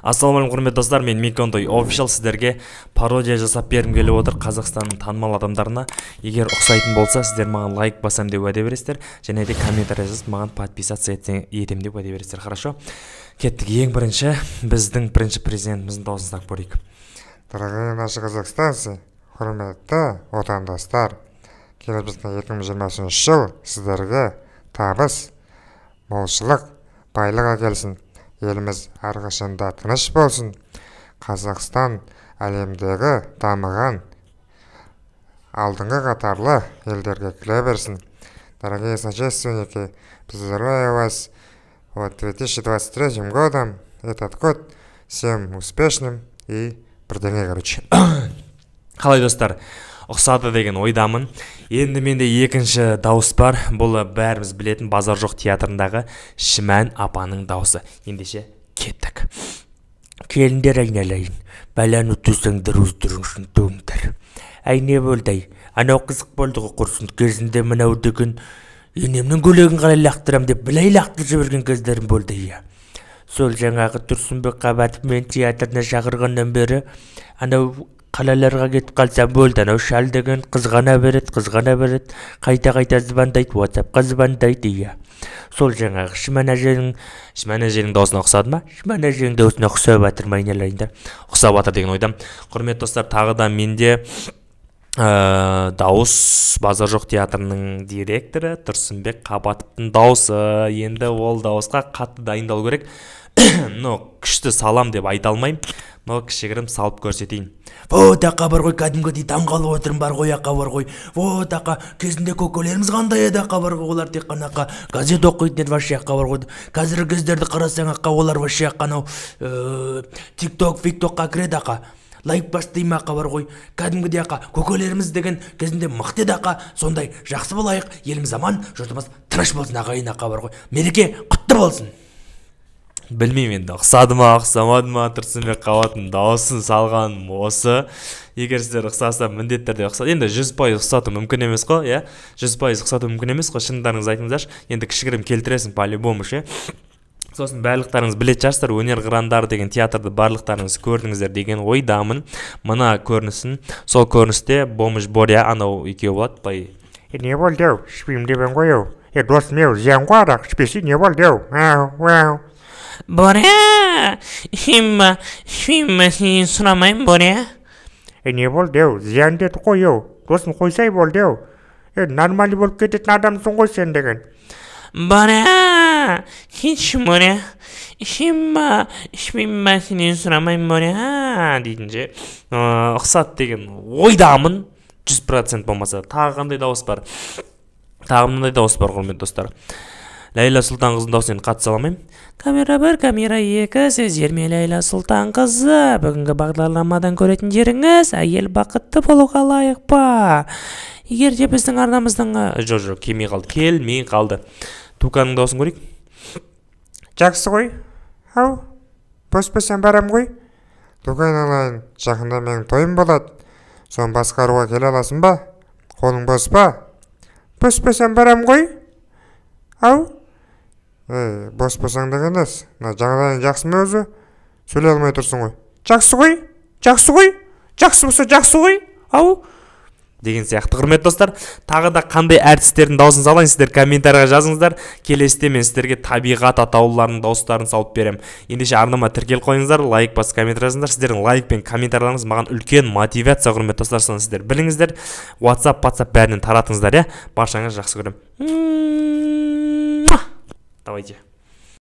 Ассалаумағалейкум құрметті достар, мен Миконтой офишал сіздерге пародия жасап бергім келіп отыр Қазақстанның танымал адамдарына. Егер ұқсайтын болса, сіздер маған лайк басам деп уәде бересіздер, және де комментарий жазып маған подписаться етем деп уәде бересіздер. Хорошо? Кеттік. Ең бірінші біздің бірінші президентіміздің дауысын тыңдап көрейік. Дорогие наши казахстанцы, құрметті отандастар, келіп жатқан 2023 жыл сіздерге табыс, молшылық, байлық әкелсін. Еліміз әрқашанда тыныш болсын. Қазақстан әлемдегі дамыған алдыңғы қатарлы елдерге кіре берсін. Дорогие соотечественники, поздравляю вас вот 2023 годом. Этот год всем успешным и бірдеңе, короче. Қалай достар, ұқсады деген ойдамын. Енді менде екінші дауыс бар. Бұл бәріміз білетін Базар жоқ театрындағы Шімән апаның дауысы. Ендеше кеттік. Келіндер айналайын, бәләні түзіңдір өздіріңшін төңдір. Әй не болды, анау қызық болды ғой құрсын кезінде мынау деген енемнің көлегін қалай лақтырам деп білай лақтырып жіберген кездерім болды. Сол жаңағы Тұрсынбек Қабатов мен театрына шақырғаннан бері анау қалаларға кетіп қалсам болды, анау шал деген қызғана береді, қайта звондайды, WhatsApp-қа звондайды. Сол жаңағы Шімән әженің даусына ұқсады ма? Шімән әженің даусына ұқсап жатыр ма, айналайындар? Ұқсап жатыр деген ойдам. Құрметті достар, тағы да менде дауыс Базар жоқ театрының директоры Тұрсынбек Қабатовтың дауысы. Енді ол дауысқа қатты дайындалу керек. Күшті салам деп айта алмайым. Кішігірім салып көрсетейін. Вот ақа бар ғой, кәдімгідей таңғалып отырым, бар ғой ақа, бар ғой. Вот ақа, кезінде көкелеріміз қандай еді ақа, бар ғой, олар тек қана ақа газет оқитын еді, вообще ақа, бар ғой. Қазіргі кездерді қарасаң ақа, олар вообще ақа анау тиктокқа кіреді ақа. Лайк бастайма ақа, бар ғой. Кәдімгідей ақа, көкелеріміз деген кезінде мықты еді ақа. Сондай жақсы болайық, еліміз аман, жұртымыз тыныш болсын ағайын ақа, бар ғой. Мереке құтты болсын. Білмеймін енді, ұқсады ма, ұқсамады ма, Тұрсынбек Қабатовтың дауысын салған осы. Егер сіздер ұқсаса, міндетті түрде ұқсады. Енді 100% ұқсату мүмкін емес қой, 100% ұқсату мүмкін емес қой, шындарыңыз айтыңыздаршы. Енді кішігірім келтіресің по-любому ше. Сосын барлықтарыңыз білетін шығарсыздар, өнер қырандары деген театрды барлықтарыңыз көрдіңіздер деген ойдамын. Мына көрінісін, сол көріністе Бомыш Боря анау екеуі болады, бай. Не болды ау, шпим дебен ғой ау. Досым еу, зиян қуадақ, шпесі не болды ау. Боря, шимма, сенен сұрамайым, Боря. Не болды ау, зиян деді қой ау. Досым қойсай болды ау. Нормальный болып кететін адамсың ғой сен деген. Боря, хитшім, Боря. Шимма, сенен сұрамайым, Боря. Дейтінше, ұқсат деген ойдамын. 100% болмаса. Тағы қандай дауыс бар? Тағы мындай дауыс бар, құрметті достар. Ләйла Сұлтан қызын дауысын қатыса аламайым. Камера 1, камера 2, сіздер ме Ләйла Сұлтан қызы? Бүгінгі бағдарламадан көретіндеріңіз әйел бақытты болуға лайық па? Егер де біздің арнамыздың... Жоқ, келмей қалды. Туканың дауысын көрейік. Жақсы ғой? Ау, бос-босан барам ғой? Тукан алайын, жақында менің тойым болады. Сон басқаруға келе аласың ба? Қолың бос па? Бос-босан барам ғой? Ау? Бос-босаң деген ес. Жағдайың жақсы ма өзі? Сөйлей алмай тұрсың ғой. Жақсы ғой? Жақсы болса жақсы ғой? Ау? Деген сияқты. Құрметті достар, тағы да қандай әртістердің дауысын салайын, сіздер комментарийға жазыңыздар. Келесіде мен сіздерге табиғат атауларының дауыстарын салып берем. Ендеше арнама тіркел қойыңыздар, лайк басып комментарий жазыңыздар. Сіздердің лайк пен комментарийларыңыз маған үлкен мотивация, құрметті достар. Соны сіздер біліңіздер. WhatsApp бәрінен таратыңыздар, баршаңыз жақсы көрем. Давайте.